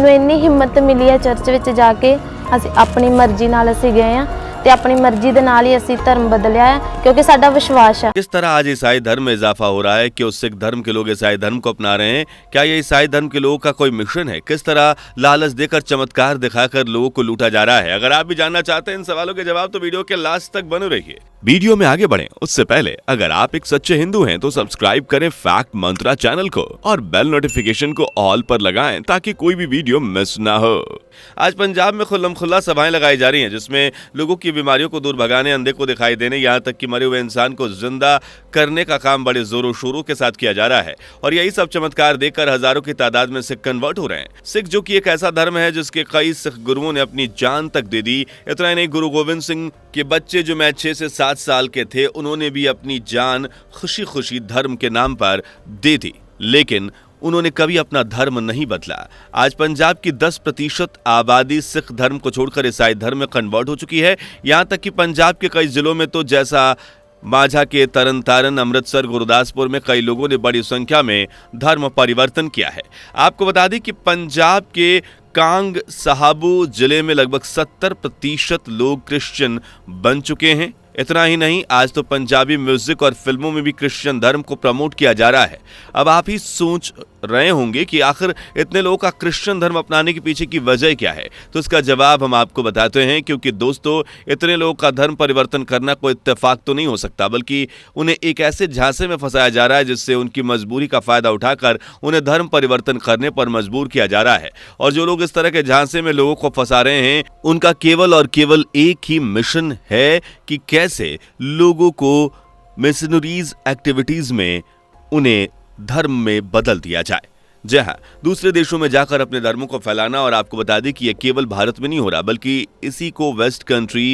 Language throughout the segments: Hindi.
ਮੈਨੂੰ ਇੰਨੀ ਹਿੰਮਤ ਮਿਲੀ ਹੈ ਚਰਚ ਵਿੱਚ ਜਾ ਕੇ। ਅਸੀਂ ਆਪਣੀ ਮਰਜ਼ੀ ਨਾਲ ਅਸੀਂ ਗਏ ਆ ਤੇ अपनी मर्जी दे नाल ही असीं धर्म बदलिया है, क्योंकि साडा विश्वास है। किस तरह आज ईसाई धर्म में इजाफा हो रहा है कि उस सिख धर्म के लोग ईसाई धर्म को अपना रहे हैं? क्या ये ईसाई धर्म के लोगों का कोई मिशन है? किस तरह लालच देकर, चमत्कार दिखाकर लोगों को लूटा जा रहा है? अगर आप भी जानना चाहते हैं इन सवालों के जवाब तो वीडियो के लास्ट तक बने रहिए। वीडियो में आगे बढ़ें उससे पहले अगर आप एक सच्चे हिंदू हैं तो सब्सक्राइब करें फैक्ट मंत्रा चैनल को और बेल नोटिफिकेशन को ऑल पर लगाएं ताकि कोई भी वीडियो मिस ना हो। आज पंजाब में खुल्लम खुल्ला सभाएं लगाई जा रही हैं जिसमें लोगों की बीमारियों को दूर भगाने, अंधे को दिखाई देने, यहाँ तक कि मरे हुए इंसान को जिंदा करने का काम बड़े जोरों शोरों के साथ किया जा रहा है। और यही सब चमत्कार देखकर हजारों की तादाद में सिख कन्वर्ट हो रहे हैं। सिख जो कि एक ऐसा धर्म है जिसके कई सिख गुरुओं ने अपनी जान तक दे दी। इतना ही नहीं, गुरु गोविंद सिंह के बच्चे जो मैं 6 से 7 साल के थे, उन्होंने भी अपनी जान खुशी खुशी धर्म के नाम पर दे दी, लेकिन उन्होंने कभी अपना धर्म नहीं बदला। आज पंजाब की 10% आबादी सिख धर्म को छोड़कर ईसाई धर्म में कन्वर्ट हो चुकी है। यहाँ तक कि पंजाब के कई जिलों में तो जैसा माझा के तरन तारन, अमृतसर, गुरदासपुर में कई लोगों ने बड़ी संख्या में धर्म परिवर्तन किया है। आपको बता दें कि पंजाब के कांग साहबू जिले में लगभग 70% लोग क्रिश्चियन बन चुके हैं। इतना ही नहीं, आज तो पंजाबी म्यूजिक और फिल्मों में भी क्रिश्चियन धर्म को प्रमोट किया जा रहा है। अब आप ही सोच रहे होंगे कि आखिर इतने लोगों का क्रिश्चियन धर्म अपनाने के पीछे की वजह क्या है, तो इसका जवाब हम आपको बताते हैं। क्योंकि दोस्तों, इतने लोगों का धर्म परिवर्तन करना कोई इत्तेफाक तो नहीं हो सकता, बल्कि उन्हें एक ऐसे झांसे में फंसाया जा रहा है जिससे उनकी मजबूरी का फायदा उठाकर उन्हें धर्म परिवर्तन करने पर मजबूर किया जा रहा है। और जो लोग इस तरह के झांसे में लोगों को फंसा रहे हैं, उनका केवल और केवल एक ही मिशन है कि कैसे लोगों को मिशनरीज एक्टिविटीज में उन्हें धर्म में बदल दिया जाए। जी हाँ, दूसरे देशों में जाकर अपने धर्मों को फैलाना। और आपको बता दें कि यह केवल भारत में नहीं हो रहा, बल्कि इसी को वेस्ट कंट्री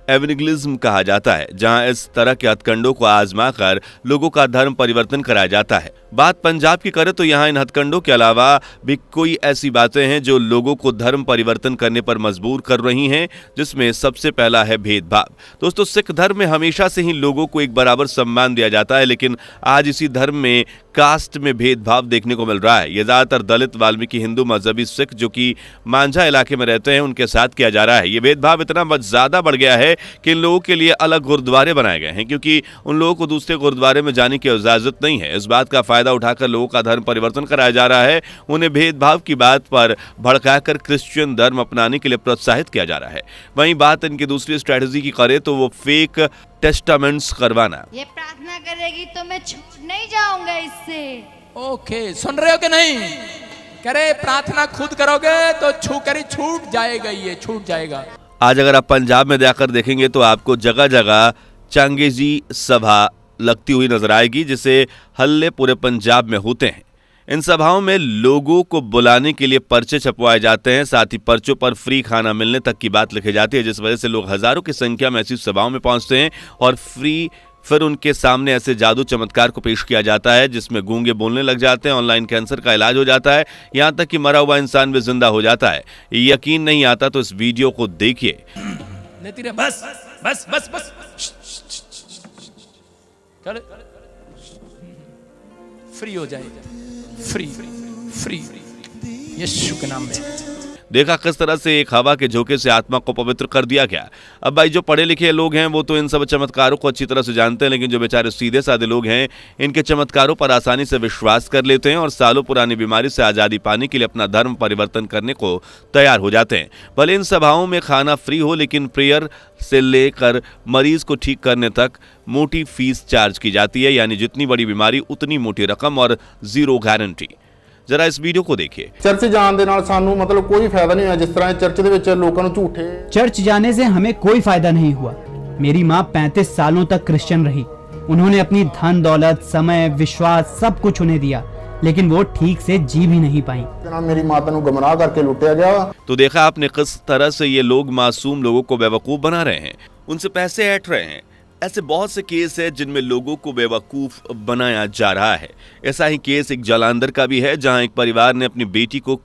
एवेंजलिज्म कहा जाता है, जहां इस तरह के हथकंडों को आजमा कर लोगों का धर्म परिवर्तन कराया जाता है। बात पंजाब की करें तो यहाँ इन हथकंडों के अलावा भी कोई ऐसी बातें हैं जो लोगों को धर्म परिवर्तन करने पर मजबूर कर रही हैं, जिसमें सबसे पहला है भेदभाव। दोस्तों, सिख धर्म में हमेशा से ही लोगों को एक बराबर सम्मान दिया जाता है, लेकिन आज इसी धर्म में कास्ट में भेदभाव देखने को मिल रहा है। ये ज्यादातर दलित, वाल्मीकि, हिंदू मजहबी सिख जो कि मांझा इलाके में रहते हैं, उनके साथ किया जा रहा है। ये भेदभाव इतना ज्यादा बढ़ गया है कि इन लोगों के लिए अलग गुरुद्वारे बनाए गए हैं, क्योंकि उन लोगों को दूसरे गुरुद्वारे में जाने की इजाजत नहीं है। इस बात का फायदा उठाकर लोगों का धर्म परिवर्तन कराया जा रहा है। उन्हें भेदभाव की बात पर भड़काकर क्रिश्चियन धर्म अपनाने के लिए प्रोत्साहित किया जा रहा है। वहीं बात इनकी दूसरी स्ट्रेटजी की करें तो वो फेक टेस्टामेंट्स करवाना। ये प्रार्थना करेगी तो मैं छूट नहीं जाऊंगा इससे। ओके, सुन रहे हो कि नहीं? करे प्रार्थना खुद करोगे तो छूट जाएगा, ये छूट जाएगा। आज अगर आप पंजाब में जाकर देखेंगे तो आपको जगह जगह चांगेजी सभा लगती हुई नजर आएगी, जिसे हल्ले पूरे पंजाब में होते हैं। इन सभाओं में लोगों को बुलाने के लिए पर्चे छपवाए जाते हैं, साथ ही पर्चों पर फ्री खाना मिलने तक की बात लिखी जाती है, जिस वजह से लोग हजारों की संख्या में ऐसी सभाओं में पहुंचते हैं और फिर उनके सामने ऐसे जादू चमत्कार को पेश किया जाता है जिसमें गूंगे बोलने लग जाते हैं, ऑनलाइन कैंसर का इलाज हो जाता है, यहाँ तक कि मरा हुआ इंसान भी जिंदा हो जाता है। यकीन नहीं आता तो इस वीडियो को देखिए। बस बस बस बस फ्री हो जाएगा, फ्री यीशु के नाम में। देखा किस तरह से एक हवा के झोंके से आत्मा को पवित्र कर दिया गया। अब भाई, जो पढ़े लिखे लोग हैं वो तो इन सब चमत्कारों को अच्छी तरह से जानते हैं, लेकिन जो बेचारे सीधे साधे लोग हैं, इनके चमत्कारों पर आसानी से विश्वास कर लेते हैं और सालों पुरानी बीमारी से आज़ादी पाने के लिए अपना धर्म परिवर्तन करने को तैयार हो जाते हैं। भले इन सभाओं में खाना फ्री हो, लेकिन प्रेयर से लेकर मरीज को ठीक करने तक मोटी फीस चार्ज की जाती है, यानी जितनी बड़ी बीमारी उतनी मोटी रकम और जीरो गारंटी। जरा इस वीडियो को देखिए। चर्च जाने नाल सानू मतलब कोई फायदा नहीं है। जिस तरह चर्च दे विच लोकां नू झूठे चर्च जाने से हमें कोई फायदा नहीं हुआ। मेरी माँ 35 सालों तक क्रिश्चियन रही। उन्होंने अपनी धन दौलत, समय, विश्वास सब कुछ उन्हें दिया, लेकिन वो ठीक से जी भी नहीं पाई। मेरी माता नू गुमराह करके लुटिया गया। तो देखा आपने किस तरह से ये लोग मासूम लोगों को बेवकूफ बना रहे हैं, उनसे पैसे ऐंठ रहे हैं। ऐसे बहुत से केस है जिनमें लोगों को बेवकूफ बनाया जा रहा है। ऐसा ही केस एक जालंधर का भी है, जहां एक परिवार ने अपनी बेटी को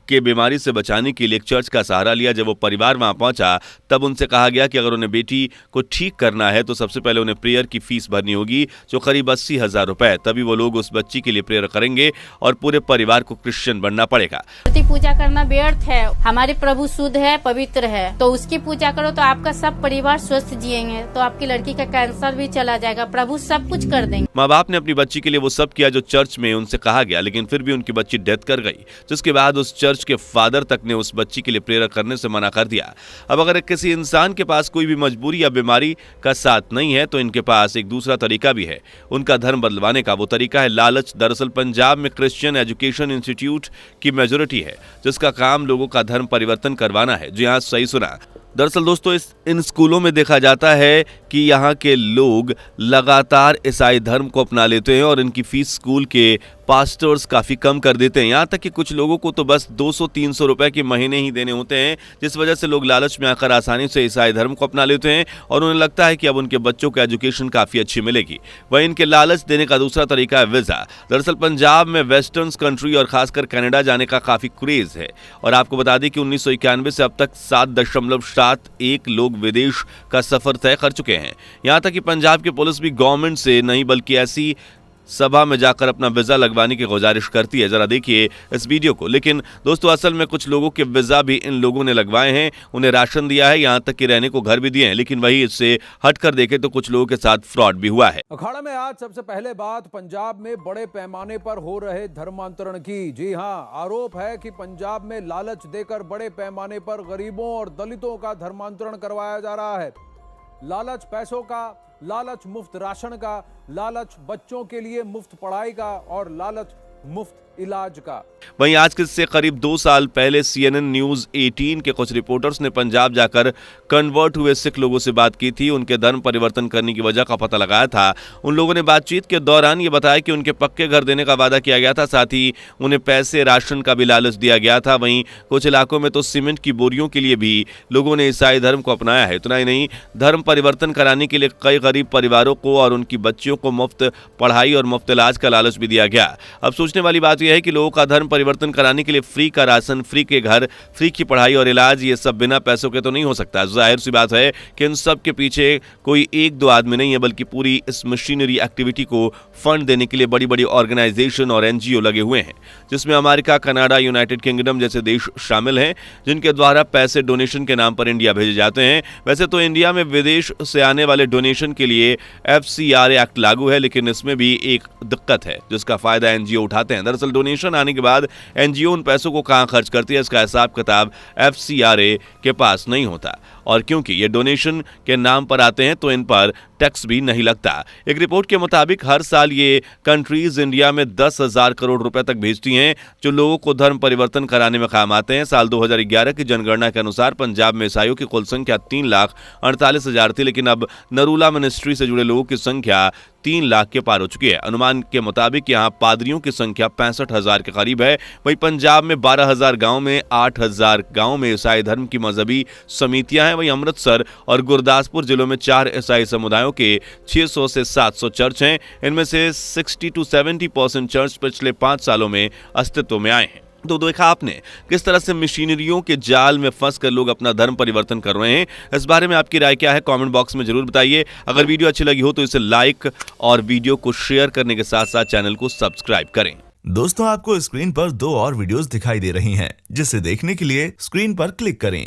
के बीमारी से बचाने के लिए एक चर्च का सहारा लिया। जब वो परिवार वहां पहुंचा तब उनसे कहा गया कि अगर उन्हें बेटी को ठीक करना है तो सबसे पहले उन्हें प्रेयर की फीस भरनी होगी, जो करीब 80,000 रुपए। तभी वो लोग उस बच्ची के लिए प्रेयर करेंगे और पूरे परिवार को क्रिश्चियन बनना पड़ेगा। मूर्ति पूजा करना व्यर्थ है। हमारे प्रभु शुद्ध है, पवित्र है, तो उसकी पूजा करो तो आपका सब परिवार स्वस्थ जिएंगे, तो आपकी लड़की का कैंसर भी चला जाएगा। प्रभु सब कुछ कर देंगे। माँ बाप ने अपनी बच्ची के लिए वो सब किया जो चर्च में उनसे कहा गया, लेकिन फिर भी उनकी बच्ची डेथ कर गई, जिसके बाद उस चर्च के फादर तक ने उस बच्ची के लिए प्रेयर करने से मना कर दिया। अब अगर किसी इंसान के पास कोई भी मजबूरी या बीमारी का साथ नहीं है तो इनके पास एक दूसरा तरीका भी है उनका धर्म बदलवाने का। वो तरीका है लालच। दरअसल पंजाब में क्रिश्चियन एजुकेशन इंस्टीट्यूट की मेजोरिटी है जिसका काम लोगों का धर्म परिवर्तन करवाना है। जी हाँ, सही सुना। दरअसल दोस्तों, इन स्कूलों में देखा जाता है कि यहाँ के लोग लगातार ईसाई धर्म को अपना लेते हैं और इनकी फीस स्कूल के पास्टर्स काफी कम कर देते हैं। यहाँ तक कि कुछ लोगों को तो बस 200-300 रुपए के महीने ही देने होते हैं, जिस वजह से लोग लालच में आकर आसानी से ईसाई धर्म को अपना लेते हैं और उन्हें लगता है कि अब उनके बच्चों को एजुकेशन काफी अच्छी मिलेगी। वहीं इनके लालच देने का दूसरा तरीका है वीजा। दरअसल पंजाब में वेस्टर्न कंट्री और खासकर कनाडा जाने का काफी क्रेज है और आपको बता दें कि 1991 से अब तक 7.71 लोग विदेश का सफर तय कर चुके हैं। यहाँ तक कि पंजाब की पुलिस भी गवर्नमेंट से नहीं बल्कि ऐसी सभा में जाकर अपना वीजा लगवाने की गुजारिश करती है। जरा देखिए इस वीडियो को। लेकिन दोस्तों, असल में कुछ लोगों के वीजा भी इन लोगों ने लगवाए हैं, उन्हें राशन दिया है, यहाँ तक कि रहने को घर भी दिए हैं। लेकिन वही इससे हटकर देखें तो कुछ लोगों के साथ फ्रॉड भी हुआ है। अखाड़ा में आज सबसे पहले बात पंजाब में बड़े पैमाने पर हो रहे धर्मांतरण की। जी हाँ, आरोप है कि पंजाब में लालच देकर बड़े पैमाने पर गरीबों और दलितों का धर्मांतरण करवाया जा रहा है। लालच पैसों का, लालच मुफ्त राशन का, लालच बच्चों के लिए मुफ्त पढ़ाई का और लालच मुफ्त इलाज का। वहीं आज से करीब 2 साल पहले CNN न्यूज 18 के कुछ रिपोर्टर्स ने पंजाब जाकर कन्वर्ट हुए सिख लोगों से बात की थी, उनके धर्म परिवर्तन करने की वजह का पता लगाया था। उन लोगों ने बातचीत के दौरान ये बताया कि उनके पक्के घर देने का वादा किया गया था, साथ ही उन्हें पैसे राशन का भी लालच दिया गया था। वहीं कुछ इलाकों में तो सीमेंट की बोरियों के लिए भी लोगों ने ईसाई धर्म को अपनाया है। इतना ही नहीं, धर्म परिवर्तन कराने के लिए कई गरीब परिवारों को और उनकी बच्चियों को मुफ्त पढ़ाई और मुफ्त इलाज का लालच भी दिया गया। अब सोचने वाली बात यह है कि लोगों का धर्म परिवर्तन कराने के लिए फ्री का राशन, फ्री के घर, फ्री की पढ़ाई और इलाज, ये सब बिना पैसों के तो नहीं हो सकता। जाहिर सी बात है कि इन सब के पीछे कोई 1-2 आदमी नहीं है, बल्कि पूरी इस मशीनरी एक्टिविटी को फंड देने के लिए बड़ी बड़ी ऑर्गेनाइजेशन और NGO लगे हुए हैं, जिसमें अमेरिका, कनाडा, यूनाइटेड किंगडम जैसे देश शामिल हैं, जिनके द्वारा पैसे डोनेशन के नाम पर इंडिया भेजे जाते हैं। वैसे तो इंडिया में विदेश से आने वाले डोनेशन के लिए FCRA एक्ट लागू है, लेकिन इसमें भी एक दिक्कत है जिसका फायदा NGO उठाते हैं। दरअसल डोनेशन आने के बाद NGO उन पैसों को कहां खर्च करती है, इसका हिसाब किताब FCRA के पास नहीं होता, और क्योंकि ये डोनेशन के नाम पर आते हैं तो इन पर टैक्स भी नहीं लगता। एक रिपोर्ट के मुताबिक हर साल ये कंट्रीज इंडिया में 10,000 करोड़ रुपए तक भेजती हैं, जो लोगों को धर्म परिवर्तन कराने में काम आते हैं। साल 2011 की जनगणना के अनुसार पंजाब में ईसाइयों की कुल संख्या 3,48,000 थी, लेकिन अब नरूला मिनिस्ट्री से जुड़े लोगों की संख्या 3 लाख के पार हो चुकी है। अनुमान के मुताबिक यहाँ पादरियों की संख्या 65,000 के करीब है। वहीं पंजाब में 12,000 गांव में 8,000 गांव में ईसाई धर्म की मजहबी समितियां हैं। वहीं अमृतसर और गुरदासपुर जिलों में 4 ईसाई समुदायों के 600 से 700 चर्च हैं। इनमें से 60 to 70% चर्च पिछले 5 सालों में अस्तित्व में आए हैं। तो देखा आपने किस तरह से मशीनरियों के जाल में फंसकर लोग अपना धर्म परिवर्तन कर रहे हैं। इस बारे में आपकी राय क्या है, कमेंट बॉक्स में जरूर बताइए। अगर वीडियो अच्छी लगी हो तो इसे लाइक और वीडियो को शेयर करने के साथ साथ चैनल को सब्सक्राइब करें। दोस्तों, आपको स्क्रीन पर 2 और वीडियोस दिखाई दे रही हैं, जिसे देखने के लिए स्क्रीन पर क्लिक करें।